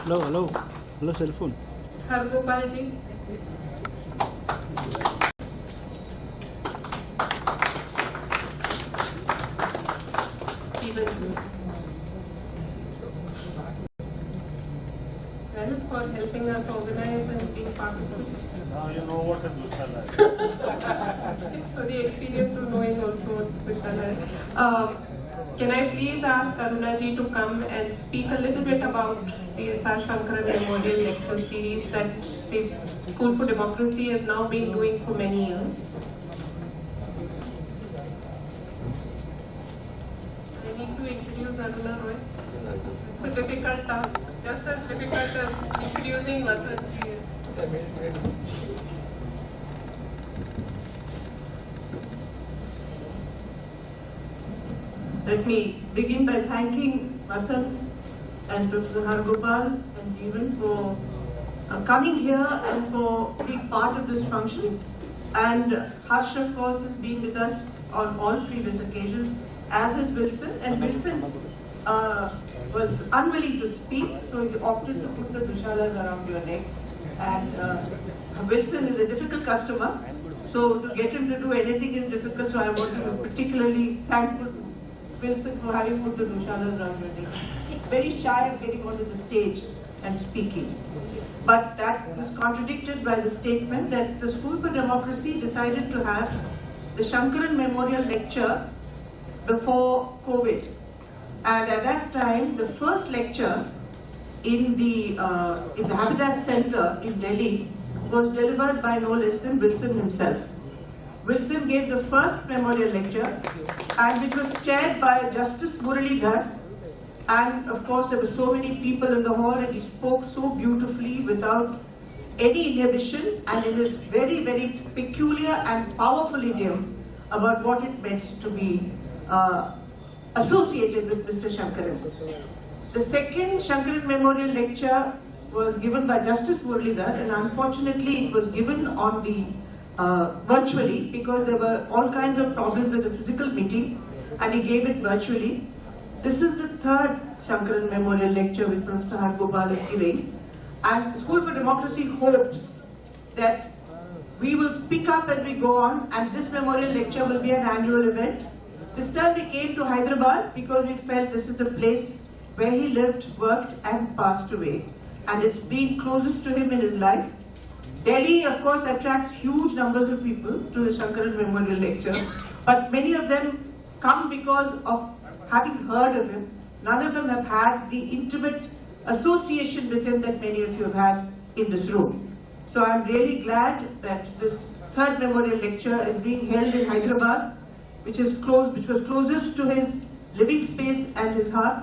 Hello, hello. Hello, cell phone. Hargopal ji. Well, for helping us organize and being part of this. Now you know what a Dushala is. So the experience of knowing also what Dushala is. Can I please ask Aruna ji to come and speak a little bit about the S.R. Sankaran Memorial Lecture Series that the School for Democracy has now been doing for many years? I need to introduce Aruna Roy. It's a difficult task, just as difficult as introducing Vasant ji is. Let me begin by thanking Vasant and Professor Hargopal and Jeevan for coming here and for being part of this function. And Harsh, of course, has been with us on all previous occasions, as is Wilson. And Wilson was unwilling to speak, so he opted to put the dushalas around your neck. And Wilson is a difficult customer, so to get him to do anything is difficult, so I want to be particularly thankful to Wilson for having put the dushalas around your neck. Very shy of getting onto the stage and speaking. But that was contradicted by the statement that the School for Democracy decided to have the Sankaran Memorial Lecture before COVID. And at that time, the first lecture in the Habitat Center in Delhi was delivered by no less than Wilson himself. Wilson gave the first memorial lecture, and it was chaired by Justice Muralidhar. And of course, there were so many people in the hall, and he spoke so beautifully without any inhibition and in his very, very peculiar and powerful idiom about what it meant to be associated with Mr. Sankaran. The second Sankaran Memorial Lecture was given by Justice Muralidhar, and unfortunately it was given on the virtually because there were all kinds of problems with the physical meeting, and he gave it virtually. This is the third Sankaran Memorial Lecture which Professor Hargopal is giving, and the School for Democracy hopes that we will pick up as we go on, and this memorial lecture will be an annual event. This time we came to Hyderabad because we felt this is the place where he lived, worked and passed away, and it's been closest to him in his life. Delhi, of course, attracts huge numbers of people to the Sankaran Memorial Lecture, but many of them come because of having heard of him. None of them have had the intimate association with him that many of you have had in this room. So I'm really glad that this third memorial lecture is being held in Hyderabad, which was closest to his living space and his heart.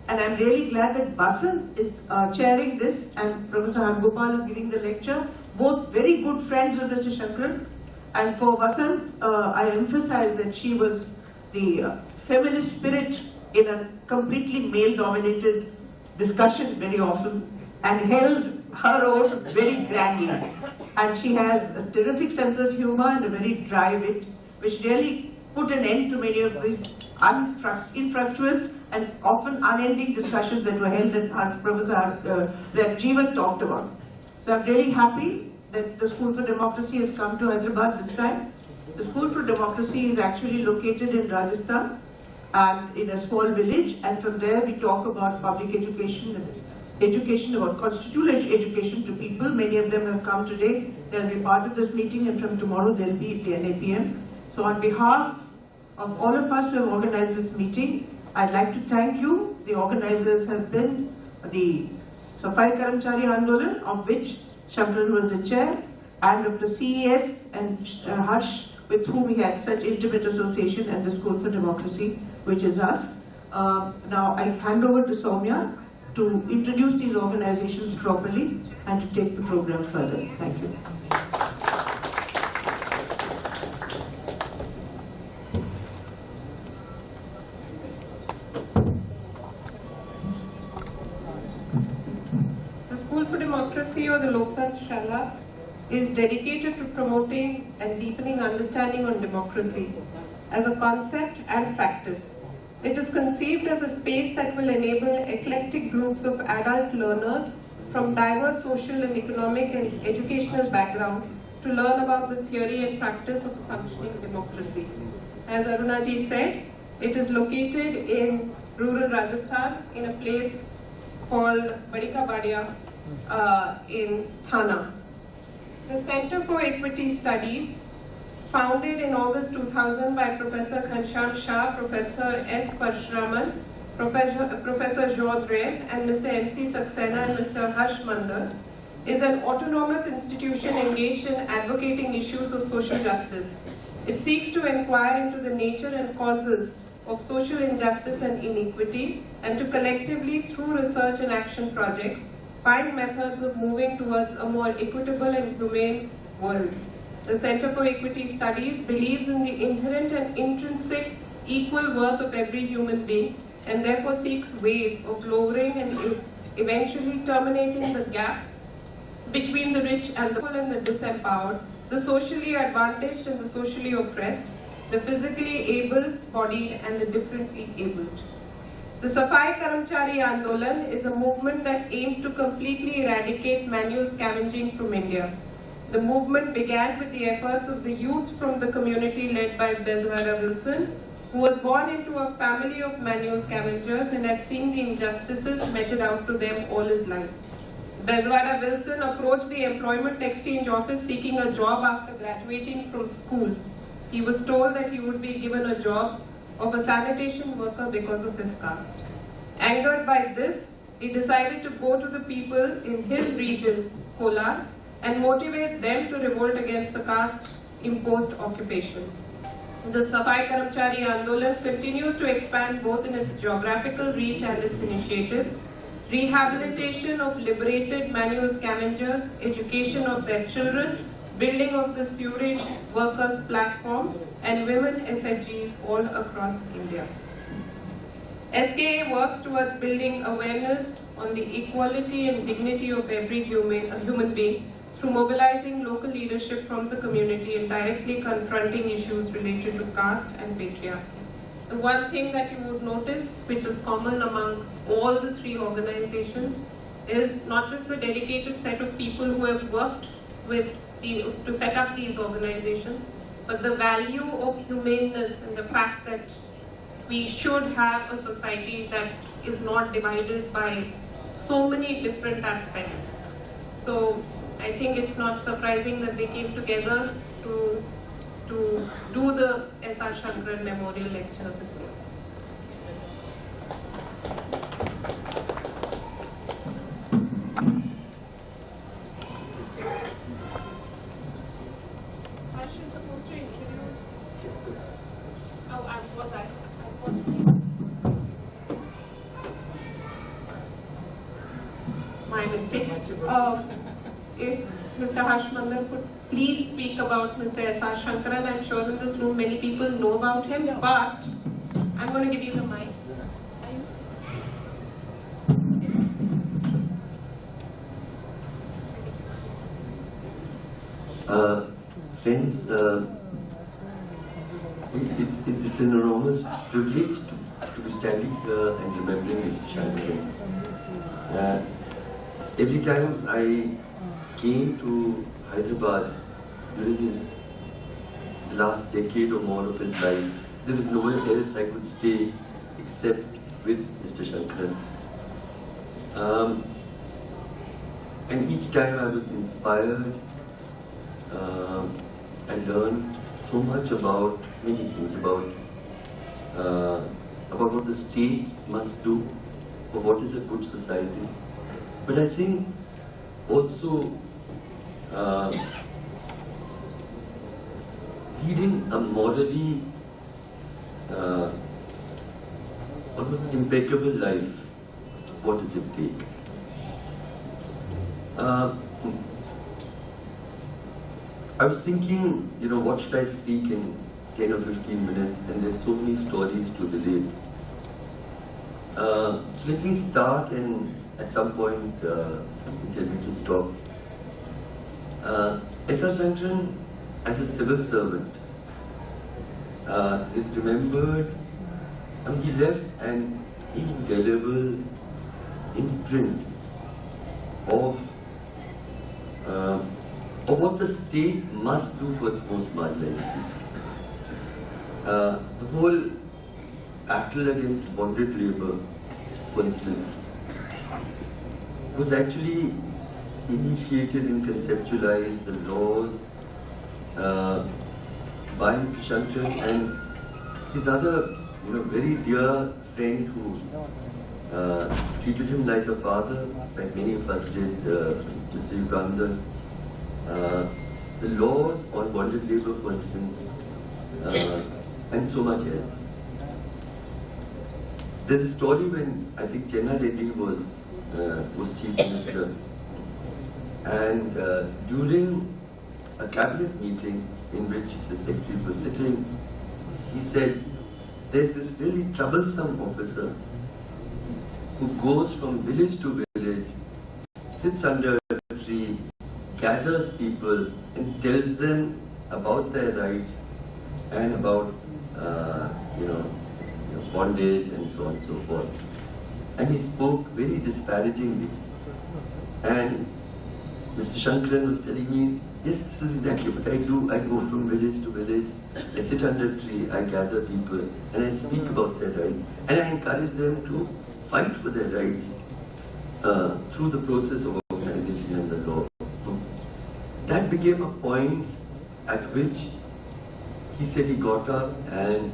And I'm really glad that Vasant is chairing this and Professor Hargopal is giving the lecture. Both very good friends of Mr. Sankaran. And for Vasant, I emphasize that she was the feminist spirit in a completely male-dominated discussion very often, and held her own very grandly. And she has a terrific sense of humor and a very dry wit, which really put an end to many of these infructuous and often unending discussions that were held that Professor that Jeevan talked about. So I'm really happy that the School for Democracy has come to Hyderabad this time. The School for Democracy is actually located in Rajasthan and in a small village, and from there we talk about public education and education, about constitutional education to people. Many of them have come today. They'll be part of this meeting, and from tomorrow they'll be at the NAPM. So on behalf of all of us who have organized this meeting, I'd like to thank you. The organizers have been the Safai Karamchari Andolan, of which Sankaran was the chair, and Dr. CES and Harsh, with whom we had such intimate association, and the School for Democracy, which is us. Now I hand over to Soumya to introduce these organizations properly and to take the program further. Thank you. The School for Democracy, or the Loknath Shala, is dedicated to promoting and deepening understanding on democracy as a concept and practice, It is conceived as a space that will enable eclectic groups of adult learners from diverse social and economic and educational backgrounds to learn about the theory and practice of a functioning democracy. As Arunaji said, it is located in rural Rajasthan in a place called Badika Badia in Thana. The Center for Equity Studies, founded in August 2000 by Professor Ghanshyam Shah, Professor S. Parshuraman, Professor Jod Reyes, and Mr. M.C. Saxena and Mr. Harsh Mandar, is an autonomous institution engaged in advocating issues of social justice. It seeks to inquire into the nature and causes of social injustice and inequity, and to collectively, through research and action projects, find methods of moving towards a more equitable and humane world. The Center for Equity Studies believes in the inherent and intrinsic equal worth of every human being, and therefore seeks ways of lowering and eventually terminating the gap between the rich and the disempowered, the socially advantaged and the socially oppressed, the physically able-bodied and the differently abled. The Safai Karamchari Andolan is a movement that aims to completely eradicate manual scavenging from India. The movement began with the efforts of the youth from the community led by Bezwara Wilson, who was born into a family of manual scavengers and had seen the injustices meted out to them all his life. Bezwara Wilson approached the Employment Exchange Office seeking a job after graduating from school. He was told that he would be given a job of a sanitation worker because of his caste. Angered by this, he decided to go to the people in his region, Kolar, and motivate them to revolt against the caste-imposed occupation. The Safai Karamchari Andolan continues to expand both in its geographical reach and its initiatives. Rehabilitation of liberated manual scavengers, education of their children, building of the sewerage workers platform, and women SHGs all across India. SKA works towards building awareness on the equality and dignity of every human being through mobilizing local leadership from the community and directly confronting issues related to caste and patriarchy. The one thing that you would notice, which is common among all the three organizations, is not just the dedicated set of people who have worked to set up these organizations, but the value of humaneness and the fact that we should have a society that is not divided by so many different aspects. So I think it's not surprising that they came together to do the S.R. Sankaran Memorial Lecture this year. Harsh is supposed to introduce. Oh, I thought My mistake. If Mr. Harsh Mandar could please speak about Mr. S.R. Sankaran. I'm sure in this room many people know about him, but I'm going to give you the mic. Friends, it's an enormous privilege to be standing here and remembering Mr. Sankaran. Every time I came to Hyderabad during his last decade or more of his life, there was nowhere else I could stay except with Mr. Sankaran. And each time I was inspired. I learned so much about many things, about what the state must do for what is a good society. But I think also leading a morally almost impeccable life, what does it take? I was thinking, what should I speak in 10 or 15 minutes, and there's so many stories to relate. So let me start, and at some point, tell me to stop. S.R. Sankaran, as a civil servant, is remembered I mean, he left an indelible imprint of what the state must do for its most marginalized people. The whole battle against bonded labor, for instance, was actually initiated and conceptualized the laws by Mr. Sankaran and his other, very dear friend who treated him like a father, like many of us did, Mr. Uganda. The laws on bonded labor, for instance, and so much else. There's a story when I think Chenna Reddy was Chief Minister, and during a cabinet meeting in which the secretaries were sitting, he said, "There's this really troublesome officer who goes from village to village, sits under a tree, gathers people and tells them about their rights and about, bondage and so on and so forth." And he spoke very disparagingly. And Mr. Sankaran was telling me, yes, this is exactly what I do. I go from village to village, I sit under a tree, I gather people, and I speak about their rights. And I encourage them to fight for their rights through the process of organization and the law. That became a point at which he said he got up and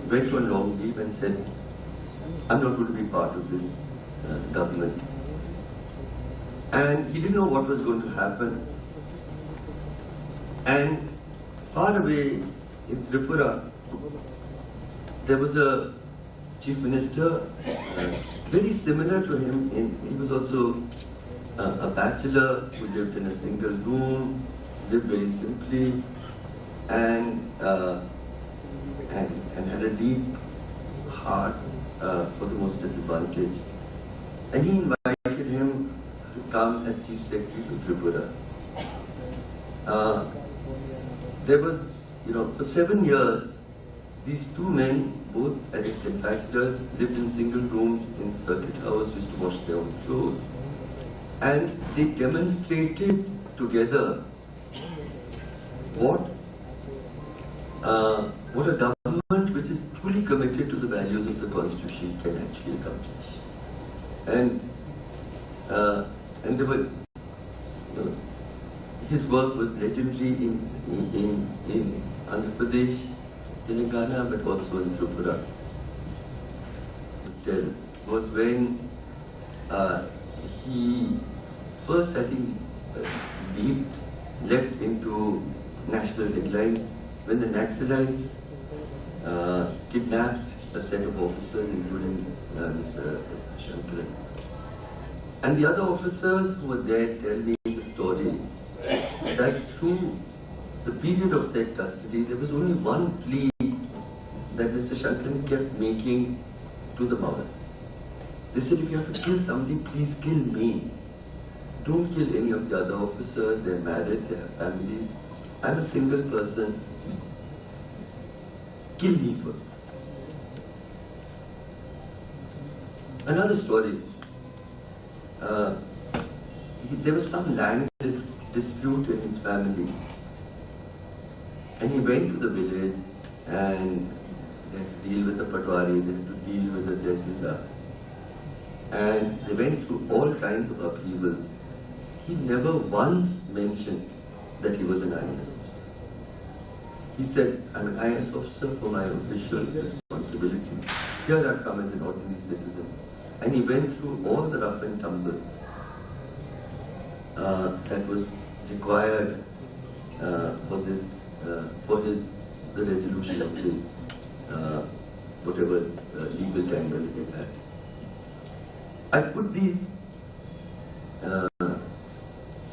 went on long leave and said, "I'm not going to be part of this government." And he didn't know what was going to happen. And far away in Tripura, there was a chief minister, very similar to him. He was also a bachelor who lived in a single room, lived very simply, and had a deep heart for the most disadvantaged. And he invited him to come as Chief Secretary to Tripura. There was, for 7 years, these two men, both, as I said, bachelors, lived in single rooms in Circuit House, used to wash their own clothes. And they demonstrated together what a government which is truly committed to the values of the Constitution can actually accomplish. And there were, his work was legendary in Andhra Pradesh, Telangana, but also in Tripura. It was when he first, I think, leapt into national headlines when the Naxalites kidnapped a set of officers, including Mr. Sankaran. And the other officers who were there tell me the story that through the period of their custody, there was only one plea that Mr. Sankaran kept making to the Maoists. They said, "If you have to kill somebody, please kill me. Don't kill any of the other officers. They're married, they have families. I'm a single person. Kill me first." Another story. There was some land dispute in his family. And he went to the village and they had to deal with the Patwari, they had to deal with the Jaisinda. And they went through all kinds of upheavals. He never once mentioned that he was an IAS officer. He said, "I'm an IAS officer for my official responsibility. Here I've come as an ordinary citizen." And he went through all the rough and tumble that was required for the resolution of his whatever legal tangle he had. I put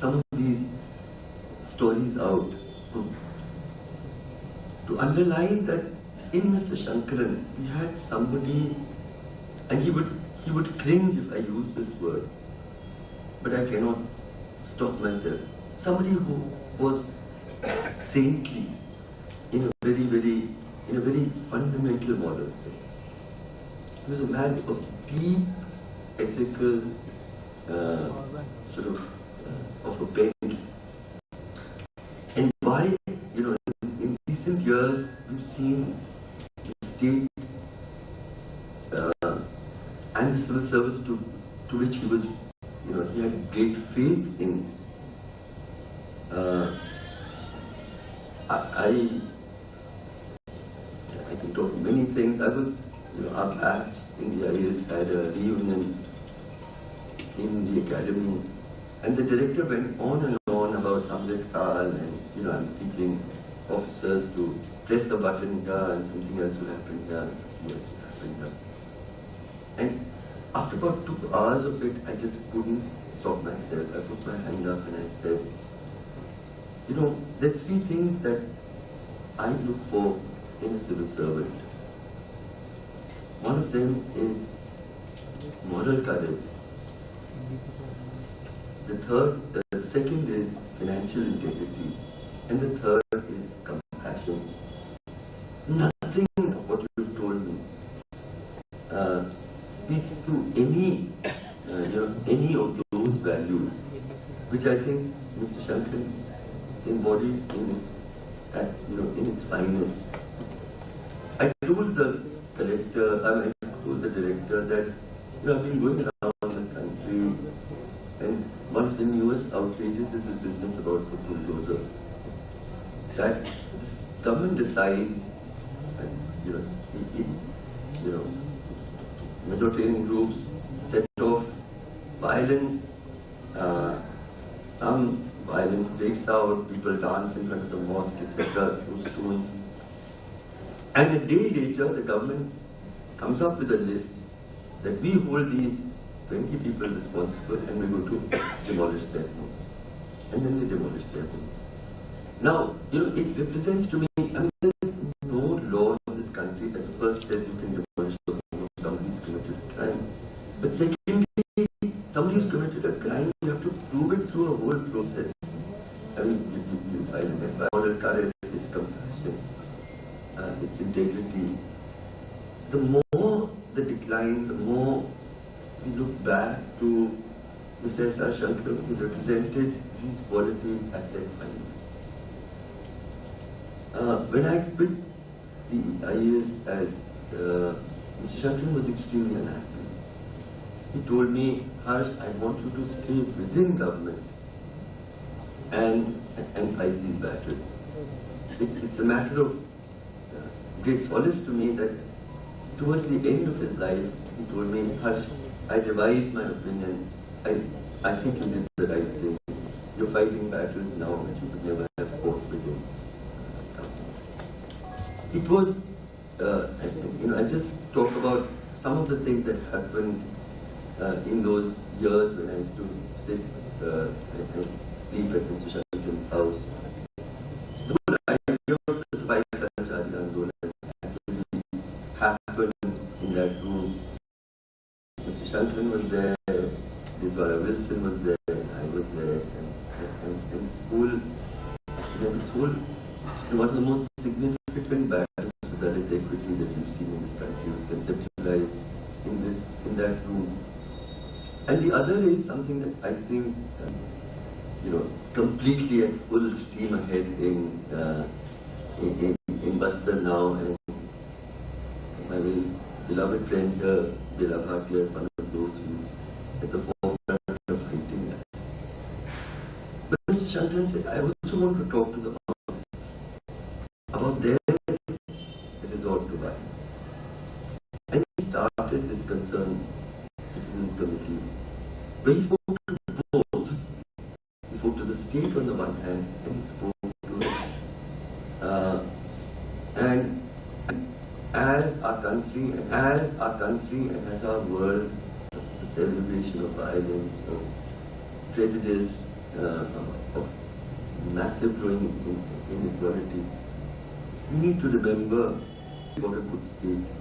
some of these stories out to underline that in Mr. Sankaran we had somebody, and he would cringe if I use this word, but I cannot stop myself. Somebody who was saintly in a very, very in a very fundamental moral sense. He was a man of deep ethical of a bent. And why, in recent years, we've seen the state and the civil service to which he was, he had great faith in. I can talk many things. I was, our batch in the IAS had a reunion in the academy, and the director went on and on about Amrit Kaal, and I'm teaching officers to press a button here and something else will happen here and something else will happen here. And after about 2 hours of it, I just couldn't stop myself. I put my hand up and I said, there are 3 things that I look for in a civil servant. One of them is moral courage. The second is financial integrity. And the third is compassion. Nothing of what you've told me speaks to any of those values, which I think Mr. Sankaran embodied in its finest. I told the collector, I told the director that I've been going around the country, and one of the newest outrages is this business about the bulldozer. That this government decides, and majoritarian groups set off violence. Some violence breaks out, people dance in front of the mosque, etc., through stones. And a day later, the government comes up with a list that we hold these 20 people responsible and we're going to demolish their homes. And then they demolish their homes. Now, it represents to me, there's no law in this country that first says you can demolish the home of somebody who's committed a crime. But secondly, somebody who's committed a crime, you have to prove it through a whole process. You file an FIR, moral courage, its compassion, its integrity. The more the decline, the more we look back to Mr. S. R. Sankaran, who represented these qualities at their finest. When I quit the IAS as Mr. Sankaran was extremely unhappy. He told me, Harsh, I want you to stay within government and fight these battles. It's a matter of great solace to me that towards the end of his life, he told me, Harsh, I revised my opinion. I think you did the right thing. You're fighting battles now that you could never have fought within government. It was, I just talk about some of the things that happened in those years when I used to sit and sleep at Mr. Sankaran's house. The whole idea of the Sabai Karmachari Andolan actually happened in that room. Mr. Sankaran was there, Diswara Wilson was there, I was there, and this whole, one of the most significant battles for Dalit equity that you've seen in this country was conceptualized in that room. And the other is something that I think, completely at full steam ahead in Bastar now, and my very beloved friend Bela Bhatia is one of those who's at the forefront of fighting that. But Mr. Sankaran said, I also want to talk to the Maoists about their resort to violence. And he started this Concerned Citizens Committee, where he spoke to both. He spoke to the state on the one hand, and he spoke to and as our country and as our world, the celebration of violence, of prejudice, of massive growing inequality, we need to remember what a good state